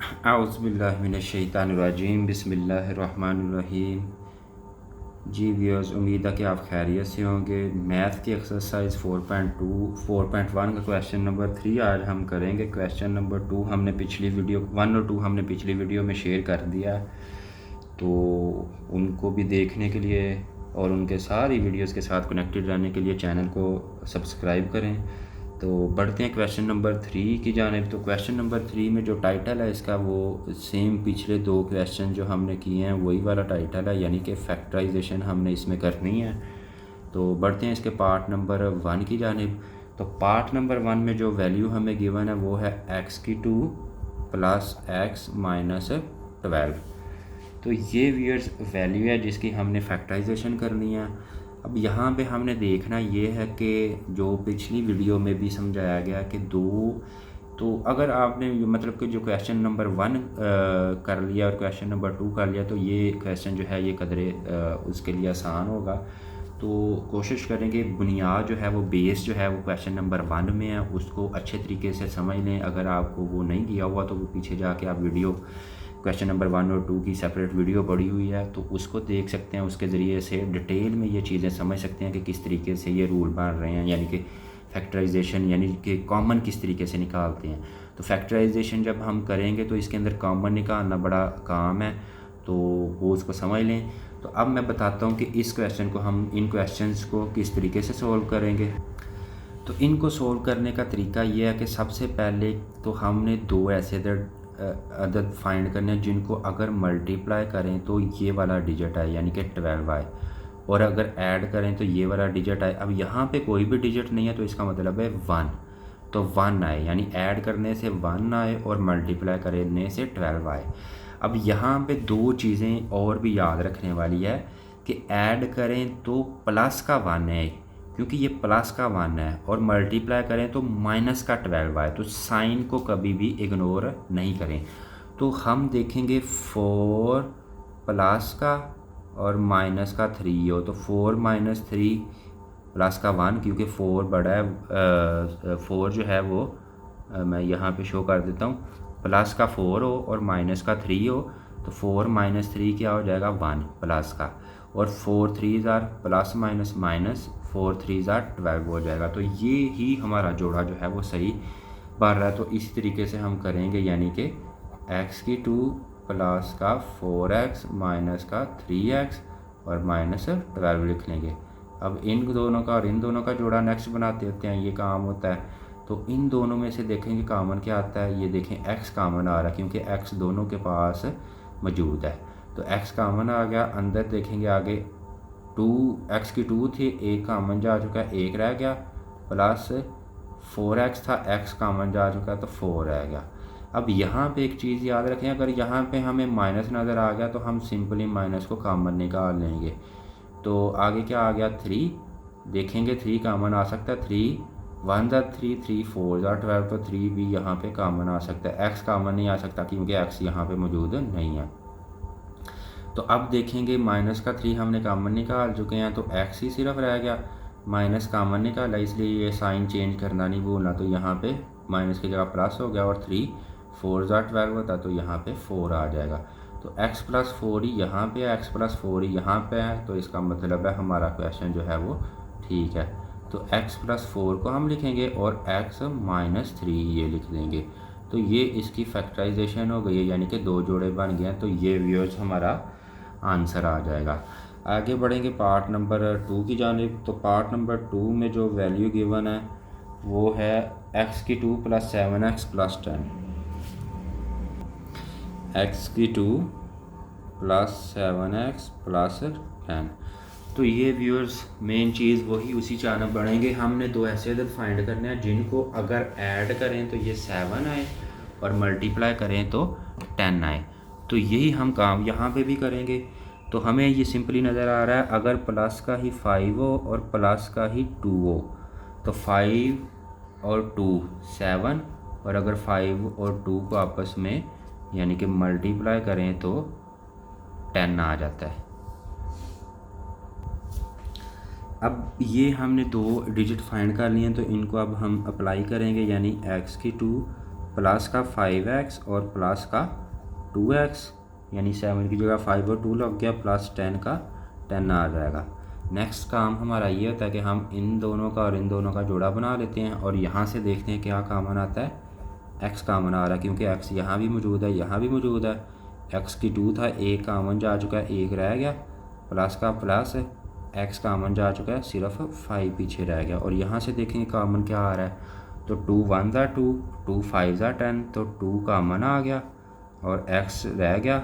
औज़ुबिल्लाहिमिनश्शैतानिर्रजीम बिस्मिल्लाहिर्रहमानिर्रहीम। जी व्यूअर्स, उम्मीद है कि आप खैरियत से होंगे। मैथ की एक्सरसाइज 4.1 का क्वेश्चन नंबर 3 आज हम करेंगे। क्वेश्चन नंबर 2 हमने पिछली वीडियो 1 और 2 हमने पिछली वीडियो में शेयर कर दिया, तो उनको भी देखने के लिए और उनके सारी वीडियोस के साथ कनेक्टेड रहने के लिए चैनल को सब्सक्राइब करें। तो बढ़ते हैं क्वेश्चन नंबर 3 की जानिब। तो क्वेश्चन नंबर 3 में जो टाइटल है इसका, वो सेम पिछले 2 क्वेश्चन जो हमने किए हैं वही वाला टाइटल है, यानी कि फैक्टराइजेशन हमने इसमें करनी है। तो बढ़ते हैं इसके पार्ट नंबर 1 की जानिब। तो पार्ट नंबर 1 में जो वैल्यू हमें गिवन है वो है x³ प्लस x माइनस 12। तो ये व्यूअर्स वैल्यू है जिसकी हमने फैक्टराइजेशन करनी है। अब यहाँ पे हमने देखना ये है कि जो पिछली वीडियो में भी समझाया गया कि तो अगर आपने मतलब कि जो क्वेश्चन नंबर 1 कर लिया और क्वेश्चन नंबर 2 कर लिया, तो ये क्वेश्चन जो है ये कदरे उसके लिए आसान होगा। तो कोशिश करेंगे बुनियाद जो है वो बेस जो है वो क्वेश्चन नंबर 1 में है, उसको अच्छे तरीके से समझ लें। अगर आपको वो नहीं किया हुआ तो वो पीछे जाके आप वीडियो क्वेश्चन नंबर 1 और 2 की सेपरेट वीडियो पड़ी हुई है, तो उसको देख सकते हैं। उसके ज़रिए से डिटेल में ये चीज़ें समझ सकते हैं कि किस तरीके से ये रूल बन रहे हैं, यानी कि फैक्टराइजेशन यानी कि कॉमन किस तरीके से निकालते हैं। तो फैक्टराइजेशन जब हम करेंगे तो इसके अंदर कॉमन निकालना बड़ा काम है, तो वो उसको समझ लें। तो अब मैं बताता हूँ कि इस क्वेश्चन को हम इन क्वेश्चंस को किस तरीके से सोल्व करेंगे। तो इनको सोल्व करने का तरीका ये है कि सबसे पहले तो हमने 2 ऐसे अदद फाइंड करने हैं जिनको अगर मल्टीप्लाई करें तो ये वाला डिजिट है, यानी कि 12 आए, और अगर ऐड करें तो ये वाला डिजिट आए। अब यहाँ पे कोई भी डिजिट नहीं है तो इसका मतलब है 1, तो 1 आए, यानी ऐड करने से 1 आए और मल्टीप्लाई करने से 12 आए। अब यहाँ पे 2 चीज़ें और भी याद रखने वाली है कि ऐड करें तो प्लस का 1 है, क्योंकि ये प्लस का 1 है, और मल्टीप्लाई करें तो माइनस का 12 आए। तो साइन को कभी भी इग्नोर नहीं करें। तो हम देखेंगे 4 प्लस का और माइनस का 3 हो, तो 4 माइनस 3 प्लस का 1, क्योंकि 4 बड़ा है। 4 जो है वो मैं यहाँ पे शो कर देता हूँ, प्लस का 4 हो और माइनस का 3 हो, तो 4 माइनस 3 क्या हो जाएगा 1 प्लस का, और 4 3 ज़ार प्लस माइनस माइनस 4 3 ज़ार 12 हो जाएगा। तो ये ही हमारा जोड़ा जो है वो सही बन रहा है। तो इसी तरीके से हम करेंगे, यानी कि x³ प्लस का 4x माइनस का 3x और माइनस 12 लिख लेंगे। अब इन दोनों का और इन दोनों का जोड़ा नेक्स्ट बनाते होते हैं, ये काम होता है। तो इन दोनों में से देखेंगे कॉमन क्या आता है। ये देखें x कॉमन आ रहा है, क्योंकि x दोनों के पास मौजूद है, तो x कॉमन आ गया। अंदर देखेंगे आगे 2 थी, एक कॉमन जा चुका है, एक रह गया, प्लस 4x था, x कॉमन जा चुका है तो 4 रह गया। अब यहाँ पे एक चीज़ याद रखें, अगर यहाँ पे हमें माइनस नज़र आ गया तो हम सिंपली माइनस को कॉमन निकाल लेंगे। तो आगे क्या आ गया 3, देखेंगे 3 कॉमन आ सकता है, 3 1 ज़ा 3 3 4 ज़ा 12, तो 3 भी यहाँ पे कॉमन आ सकता है। x कॉमन नहीं आ सकता क्योंकि x यहाँ पे मौजूद नहीं है। तो अब देखेंगे माइनस का 3 हमने कॉमन निकाल चुके हैं, तो x ही सिर्फ रह गया, माइनस कॉमन निकाला, इसलिए ये साइन चेंज करना नहीं भूलना। तो यहाँ पे माइनस की जगह प्लस हो गया, और 3 4 ज़ा 12 होता तो यहाँ पे 4 आ जाएगा। तो x प्लस 4 ही यहाँ पे है, x प्लस 4 ही यहाँ पे है, तो इसका मतलब है हमारा क्वेश्चन जो है वो ठीक है। तो x प्लस 4 को हम लिखेंगे और x माइनस 3 ये लिख देंगे। तो ये इसकी फैक्टराइजेशन हो गई है, यानी कि 2 जोड़े बन गए हैं। तो ये व्यूअर्स हमारा आंसर आ जाएगा। आगे बढ़ेंगे पार्ट नंबर 2 की जानिब। तो पार्ट नंबर 2 में जो वैल्यू गिवन है वो है x³ plus 7x plus 10। x³ plus 7x plus 10। तो ये व्यूअर्स मेन चीज़ वही उसी चानब बढ़ेंगे। हमने 2 ऐसे अदद फाइंड करने हैं जिनको अगर ऐड करें तो ये 7 आए और मल्टीप्लाई करें तो 10 आए। तो यही हम काम यहाँ पे भी करेंगे। तो हमें ये सिंपली नज़र आ रहा है, अगर प्लस का ही 5 हो और प्लस का ही 2 हो तो 5 और 2 7, और अगर 5 और 2 को आपस में यानी कि मल्टीप्लाई करें तो 10 आ जाता है। अब ये हमने 2 डिजिट फाइंड कर लिए हैं, तो इनको अब हम अप्लाई करेंगे, यानी x³ प्लस का 5x और प्लस का 2x, यानी 7 की जगह 5 और 2 लग गया, प्लस 10 का 10 आ जाएगा। नेक्स्ट काम हमारा ये होता है कि हम इन दोनों का और इन दोनों का जोड़ा बना लेते हैं और यहाँ से देखते हैं क्या कामन आता है। x कामन आ रहा है क्योंकि x यहाँ भी मौजूद है, यहाँ भी मौजूद है। x की 2 था, एक कामन जा चुका है, एक रह गया, प्लस का प्लस, x कामन जा चुका है, सिर्फ 5 पीछे रह गया। और यहाँ से देखेंगे कामन क्या आ रहा है, तो 2 1 ज़ा 2, 2 5 ज़ा 10, तो 2 कामन आ गया और x रह गया,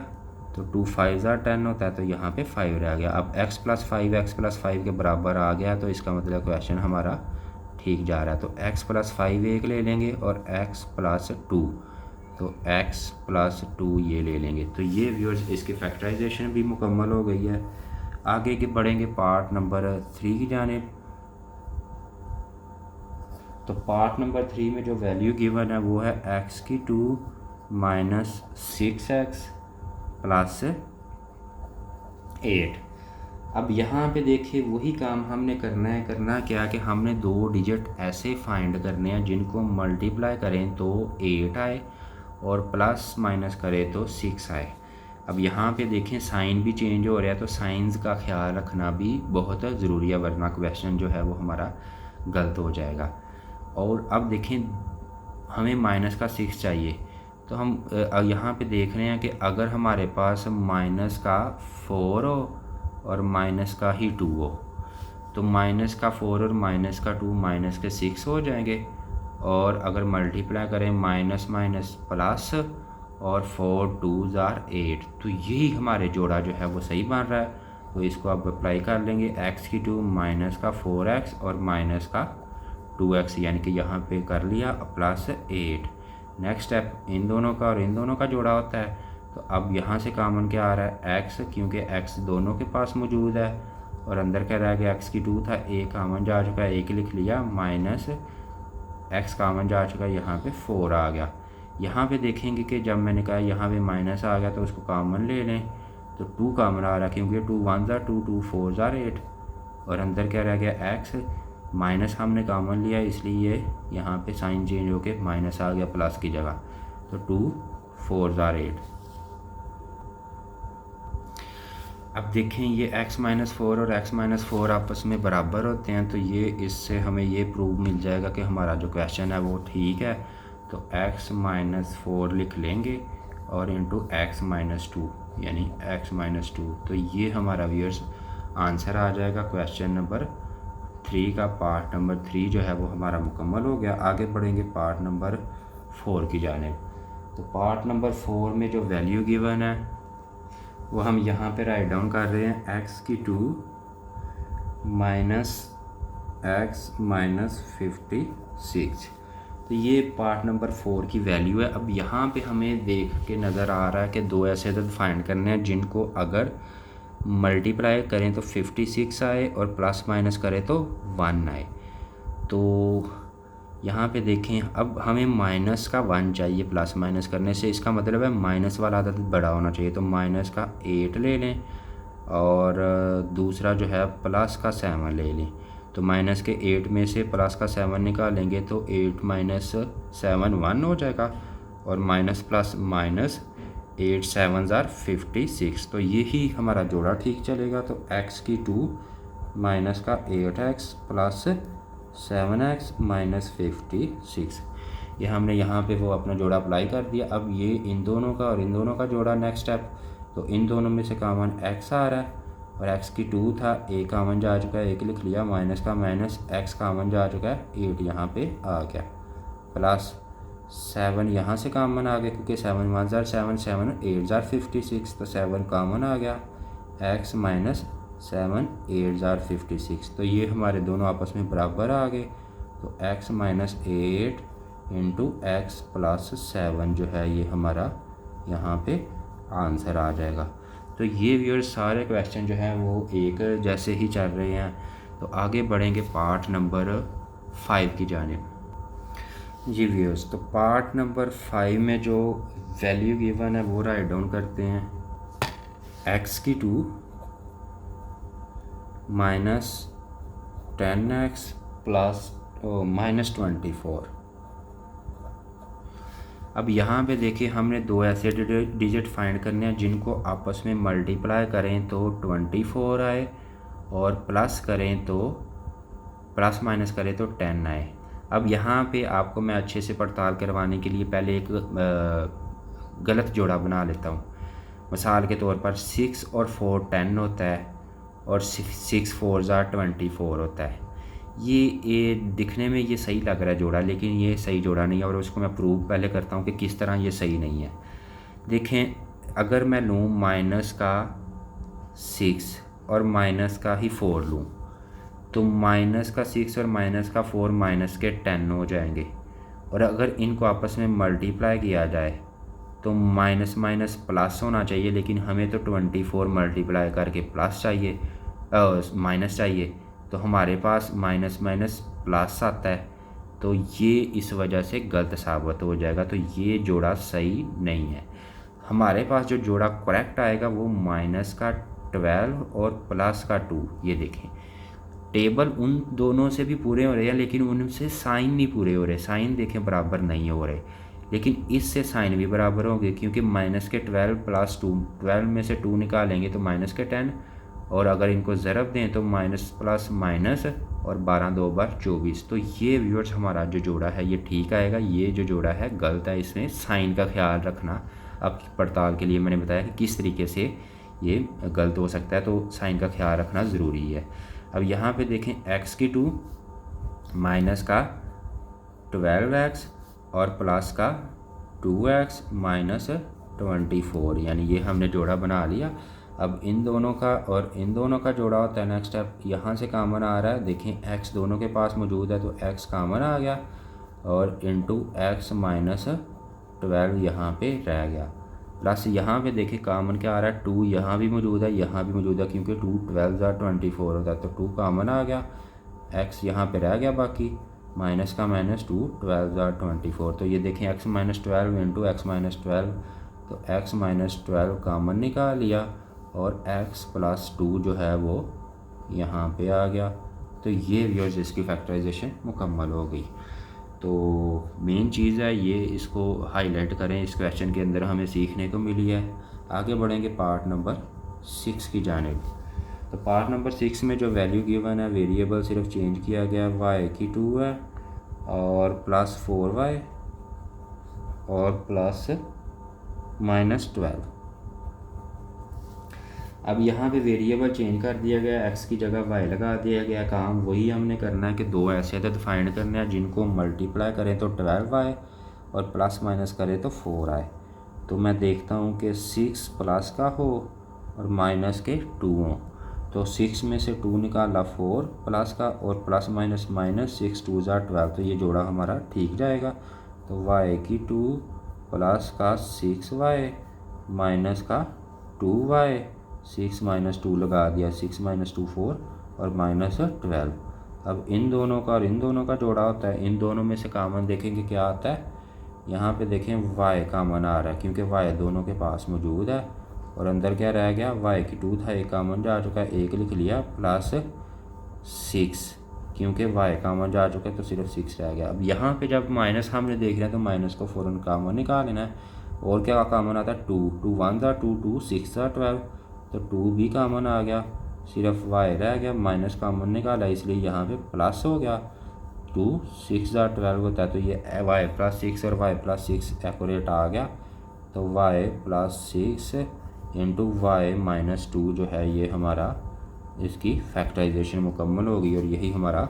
तो 2 5 ज़ा 10 होता है, तो यहाँ पे 5 रह गया। अब x + 5 के बराबर आ गया, तो इसका मतलब क्वेश्चन हमारा ठीक जा रहा है। तो x + 5 एक ले लेंगे और x + 2, तो x + 2 ये ले लेंगे। तो ये व्यूअर्स इसकी फैक्टराइजेशन भी मुकम्मल हो गई है। आगे के बढ़ेंगे पार्ट नंबर 3 की जानिब। तो पार्ट नंबर 3 में जो वैल्यू गिवन है वो है x की 2 - 6x + 8। अब यहाँ पे देखिए वही काम हमने करना है। करना क्या कि हमने 2 डिजिट ऐसे फाइंड करने हैं जिनको मल्टीप्लाई करें तो 8 आए और प्लस माइनस करें तो 6 आए। अब यहाँ पे देखें साइन भी चेंज हो रहा है, तो साइंस का ख्याल रखना भी बहुत ज़रूरी है, वरना क्वेश्चन जो है वो हमारा गलत हो जाएगा। और अब देखें हमें माइनस का 6 चाहिए, तो हम यहाँ पे देख रहे हैं कि अगर हमारे पास माइनस का 4 हो और माइनस का ही 2 हो, तो माइनस का 4 और माइनस का 2 माइनस के 6 हो जाएंगे। और अगर मल्टीप्लाई करें माइनस माइनस प्लस और 4 2 ज़ार 8, तो यही हमारे जोड़ा जो है वो सही बन रहा है। तो इसको आप अप्लाई कर लेंगे, x की 2 माइनस का 4x और माइनस का 2x, यानी कि यहाँ पे कर लिया प्लस 8। नेक्स्ट स्टेप इन दोनों का और इन दोनों का जोड़ा होता है। तो अब यहाँ से कामन क्या आ रहा है, x, क्योंकि x दोनों के पास मौजूद है और अंदर क्या रह गया, x की 2 था, एक कामन जा चुका है, एक लिख लिया, माइनस x कामन जा चुका है, यहाँ पे 4 आ गया। यहाँ पे देखेंगे कि जब मैंने कहा यहाँ पे माइनस आ गया तो उसको कामन ले लें, तो 2 कामन आ रहा है क्योंकि 2 1 ज़ा 2, 2 4 ज़ार 8 और अंदर क्या रह गया x, माइनस हमने कामन लिया इसलिए यहाँ पे साइन चेंज होके माइनस आ गया प्लस की जगह, तो 2 4 ज़ार 8। अब देखें ये x - 4 और x - 4 आपस में बराबर होते हैं, तो ये इससे हमें ये प्रूव मिल जाएगा कि हमारा जो क्वेश्चन है वो ठीक है। तो x - 4 लिख लेंगे और इंटू x - 2, यानी x - 2, तो ये हमारा व्यूअर्स आंसर आ जाएगा। क्वेश्चन नंबर 3 का पार्ट नंबर 3 जो है वो हमारा मुकम्मल हो गया। आगे बढ़ेंगे पार्ट नंबर 4 की जानिब। तो पार्ट नंबर 4 में जो वैल्यू गिवन है वो हम यहाँ पे राइट डाउन कर रहे हैं, x की 2 - x - 56। तो ये पार्ट नंबर 4 की वैल्यू है। अब यहाँ पे हमें देख के नज़र आ रहा है कि 2 ऐसे अदद फाइंड करने हैं जिनको अगर मल्टीप्लाई करें तो 56 आए और प्लस माइनस करें तो 1 आए। तो यहाँ पे देखें अब हमें माइनस का 1 चाहिए प्लस माइनस करने से, इसका मतलब है माइनस वाला अदद बड़ा होना चाहिए, तो माइनस का 8 ले लें और दूसरा जो है प्लस का 7 ले लें। तो माइनस के 8 में से प्लस का 7 निकालेंगे तो 8 - 7 1 हो जाएगा और माइनस प्लस माइनस 8 7 ज़ार 56, तो यही हमारा जोड़ा ठीक चलेगा। तो x की 2 माइनस का 8x प्लस 7x - 56, ये हमने यहाँ पे वो अपना जोड़ा अप्लाई कर दिया। अब ये इन दोनों का और इन दोनों का जोड़ा नेक्स्ट स्टेप, तो इन दोनों में से कामन x आ रहा है और x की 2 था, एक कामन जा चुका है, एक लिख लिया, माइनस का माइनस, x कामन जा चुका है, 8 यहाँ पे आ गया, प्लस 7 यहाँ से कामन आ गया क्योंकि 7 1 ज़ार 7, 7 8 ज़ार 56, तो 7 कामन आ गया, x - 7 8 ज़ार 56, तो ये हमारे दोनों आपस में बराबर आ गए। तो x - 8 इंटू x + 7 जो है ये हमारा यहाँ पे आंसर आ जाएगा। तो ये व्यूअर्स सारे क्वेश्चन जो हैं वो एक जैसे ही चल रहे हैं। तो आगे बढ़ेंगे पार्ट नंबर 5 की जानिब। जी व्यूअर्स, तो पार्ट नंबर 5 में जो वैल्यू गिवन है वो राइट डाउन करते हैं, x की 2 माइनस 10x प्लस -24। अब यहाँ पे देखिए हमने दो ऐसे डिजिट फाइंड करने हैं जिनको आपस में मल्टीप्लाई करें तो 24 आए और प्लस करें तो प्लस माइनस करें तो 10 आए। अब यहाँ पे आपको मैं अच्छे से पड़ताल करवाने के लिए पहले एक गलत जोड़ा बना लेता हूँ। मिसाल के तौर पर 6 और 4 10 होता है और 6 4 24 होता है। ये दिखने में ये सही लग रहा है जोड़ा, लेकिन ये सही जोड़ा नहीं है और उसको मैं प्रूव पहले करता हूँ कि किस तरह ये सही नहीं है। देखें, अगर मैं लूँ माइनस का 6 और माइनस का ही 4 लूँ तो माइनस का 6 और माइनस का 4 माइनस के 10 हो जाएंगे। और अगर इनको आपस में मल्टीप्लाई किया जाए तो माइनस माइनस प्लस होना चाहिए, लेकिन हमें तो 24 मल्टीप्लाई करके प्लस चाहिए, माइनस चाहिए, तो हमारे पास माइनस माइनस प्लस आता है। तो ये इस वजह से गलत साबित हो जाएगा। तो ये जोड़ा सही नहीं है। हमारे पास जो जोड़ा करेक्ट आएगा वो माइनस का 12 और प्लस का 2। ये देखें, टेबल उन दोनों से भी पूरे हो रहे हैं लेकिन उनसे साइन नहीं पूरे हो रहे। साइन देखें बराबर नहीं हो रहे, लेकिन इससे साइन भी बराबर होंगे क्योंकि माइनस के 12 प्लस 2, 12 में से 2 निकालेंगे तो माइनस के 10, और अगर इनको ज़रब दें तो माइनस प्लस माइनस और 12 2 बार 24। तो ये व्यूअर्स हमारा जो जोड़ा है ये ठीक आएगा। ये जो जोड़ा है गलत है, इसमें साइन का ख्याल रखना। अब पड़ताल के लिए मैंने बताया कि किस तरीके से ये गलत हो सकता है, तो साइन का ख्याल रखना ज़रूरी है। अब यहाँ पे देखें x की 2 माइनस का 12x और प्लस का 2x माइनस 24, यानी ये हमने जोड़ा बना लिया। अब इन दोनों का और इन दोनों का जोड़ा होता है नेक्स्ट स्टेप। यहाँ से कामन आ रहा है, देखें x दोनों के पास मौजूद है तो x कामन आ गया और इंटू x माइनस 12 यहाँ पे रह गया। प्लस यहाँ पे देखिए कामन क्या आ रहा है, 2 यहाँ भी मौजूद है, यहाँ भी मौजूद है, क्योंकि 2 12 24 होता है तो 2 कामन आ गया। x यहाँ पे रह गया बाकी, माइनस का माइनस 2 12 24। तो ये देखें x minus 12 into x minus 12, तो x माइनस 12 कामन निकाल लिया और x प्लस 2 जो है वो यहाँ पे आ गया। तो ये व्यूअर्स इसकी फैक्टराइजेशन मुकम्मल हो गई। तो मेन चीज़ है ये, इसको हाईलाइट करें, इस क्वेश्चन के अंदर हमें सीखने को मिली है। आगे बढ़ेंगे पार्ट नंबर 6 की जानिब। तो पार्ट नंबर 6 में जो वैल्यू गिवन है, वेरिएबल सिर्फ चेंज किया गया, y की 2 है और प्लस 4y और प्लस माइनस 12। अब यहाँ पे वेरिएबल चेंज कर दिया गया, x की जगह y लगा दिया गया। काम वही हमने करना है कि दो ऐसे अदद फाइंड करने हैं जिनको मल्टीप्लाई करें तो 12y और प्लस माइनस करें तो 4 आए। तो मैं देखता हूँ कि 6 प्लस का हो और माइनस के 2 हो, तो 6 में से 2 निकाला 4 प्लस का और प्लस माइनस माइनस 6 2 12, तो ये जोड़ा हमारा ठीक जाएगा। तो y की 2 प्लस का 6y माइनस का 2y, 6 माइनस 2 लगा दिया, 6 माइनस 2 4 और माइनस 12। अब इन दोनों का और इन दोनों का जोड़ा होता है, इन दोनों में से कामन देखेंगे क्या आता है। यहाँ पे देखें y कामन आ रहा है क्योंकि y दोनों के पास मौजूद है और अंदर क्या रह गया, y की 2 था, एक कामन जा चुका है, एक लिख लिया, प्लस 6 क्योंकि y कामन जा चुका है तो सिर्फ 6 रह गया। अब यहाँ पे जब माइनस हमने देख रहे हैं तो माइनस को फ़ौरन कामन निकाल लेना है। और क्या कामन आता है, 2 2 1 2 2 6 12, तो 2 भी कामन आ गया, सिर्फ y रह गया, माइनस कामन निकाला इसलिए यहाँ पे प्लस हो गया। 2 6 12 होता है तो ये y प्लस 6 और y प्लस 6 एक्यूरेट आ गया। तो y plus 6 into Y minus 2 जो है ये हमारा इसकी फैक्टराइजेशन मुकम्मल होगी और यही हमारा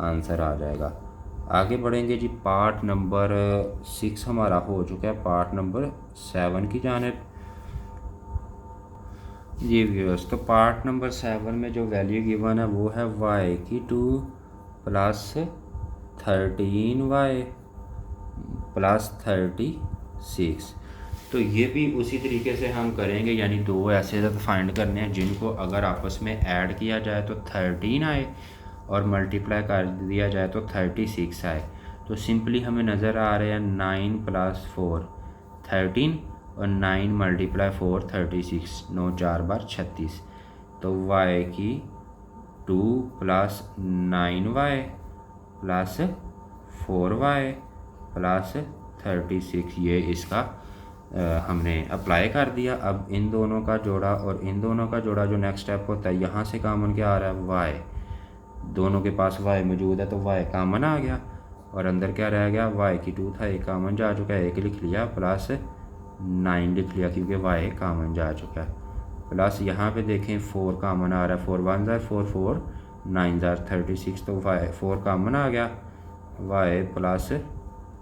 आंसर आ जाएगा। आगे बढ़ेंगे जी, पार्ट नंबर 6 हमारा हो चुका है, पार्ट नंबर 7 की जानिब जी व्यूअर्स। तो पार्ट नंबर 7 में जो वैल्यू गिवन है वो है y की 2 प्लस 13y प्लस 36। तो ये भी उसी तरीके से हम करेंगे, यानी दो ऐसे अदद फाइंड करने हैं जिनको अगर आपस में ऐड किया जाए तो 13 आए और मल्टीप्लाई कर दिया जाए तो 36 आए। तो सिंपली हमें नज़र आ रहे हैं 9 प्लस 4 13 और 9 मल्टीप्लाई 4 36, 9 4 बार 36। तो y की 2 plus 9y plus 4y plus 36 ये इसका हमने अप्लाई कर दिया। अब इन दोनों का जोड़ा और इन दोनों का जोड़ा जो नेक्स्ट स्टेप होता है, यहाँ से कॉमन क्या आ रहा है, वाई। दोनों के पास वाई मौजूद है तो वाई कॉमन आ गया और अंदर क्या रह गया, वाई की 2 था, एक कॉमन जा चुका है, एक लिख लिया, प्लस 9 लिख लिया क्योंकि वाई कॉमन जा चुका है। प्लस यहाँ पे देखें 4 कॉमन आ रहा है, 4 1 ज़ार 4 4 9 ज़ार 36, तो वाई 4 कॉमन आ गया, वाई प्लस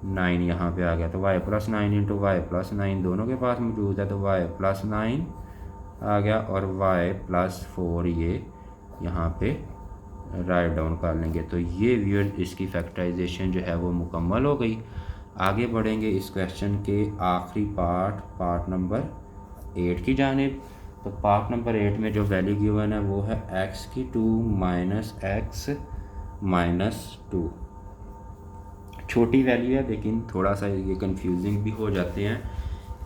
9 यहाँ पे आ गया, तो Y plus 9 into Y plus 9 दोनों के पास मौजूद है तो वाई प्लस 9 आ गया और वाई प्लस 4 ये यहाँ पे राइट डाउन कर लेंगे। तो ये व्यूअर्स इसकी फैक्टराइजेशन जो है वो मुकम्मल हो गई। आगे बढ़ेंगे इस क्वेश्चन के आखिरी पार्ट नंबर 8 की जानिब। तो पार्ट नंबर 8 में जो वैल्यू गिवन है वो है x की 2 माइनस x माइनस 2। छोटी वैल्यू है लेकिन थोड़ा सा ये कंफ्यूजिंग भी हो जाते हैं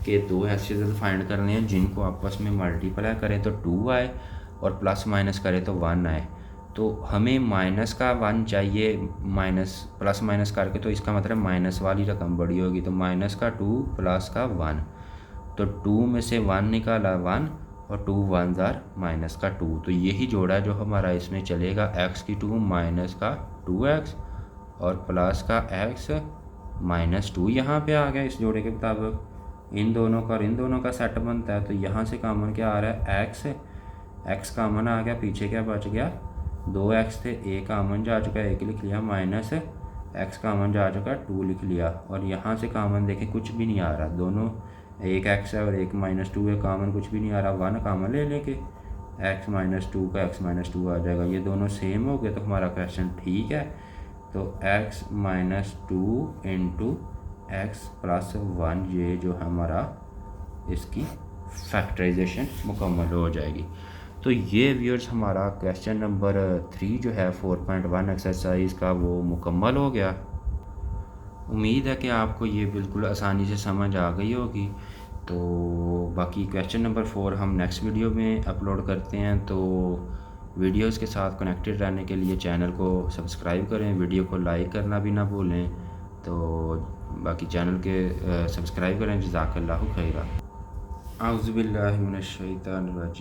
कि दो ऐसे फाइंड करने हैं जिनको आपस में मल्टीप्लाई करें तो 2 आए और प्लस माइनस करें तो 1 आए। तो हमें माइनस का 1 चाहिए, माइनस प्लस माइनस करके, तो इसका मतलब माइनस वाली रकम बड़ी होगी, तो माइनस का 2 प्लस का 1, तो 2 में से 1 निकाला 1 और 2 1 ज़ार माइनस का 2, तो यही जोड़ा जो हमारा इसमें चलेगा, x की 2 माइनस का 2x और प्लस का x माइनस 2 यहाँ पे आ गया इस जोड़े के मुताबिक। इन दोनों का और इन दोनों का सेट बनता है तो यहाँ से कॉमन क्या आ रहा है, x कॉमन आ गया, पीछे क्या बच गया, 2x थे, एक कॉमन जा चुका है, एक लिख लिया, माइनस x कॉमन जा चुका है, 2 लिख लिया और यहाँ से कॉमन देखें कुछ भी नहीं आ रहा, दोनों एक x है और एक माइनस 2 है, कॉमन कुछ भी नहीं आ रहा, 1 कॉमन ले लेके x माइनस 2 का x माइनस 2 आ जाएगा, ये दोनों सेम हो गए तो हमारा क्वेश्चन ठीक है। तो x minus 2 into x plus 1 ये जो हमारा इसकी फैक्टराइजेशन मुकम्मल हो जाएगी। तो ये व्यूअर्स हमारा क्वेश्चन नंबर 3 जो है 4.1 एक्सरसाइज का वो मुकम्मल हो गया। उम्मीद है कि आपको ये बिल्कुल आसानी से समझ आ गई होगी। तो बाकी क्वेश्चन नंबर 4 हम नेक्स्ट वीडियो में अपलोड करते हैं। तो वीडियोस के साथ कनेक्टेड रहने के लिए चैनल को सब्सक्राइब करें, वीडियो को लाइक करना भी ना भूलें। तो बाकी चैनल के सब्सक्राइब करें। जज़ाकल्लाहु खैरा। आउज़ु बिल्लाहि मिनश शैतानिर रजीम।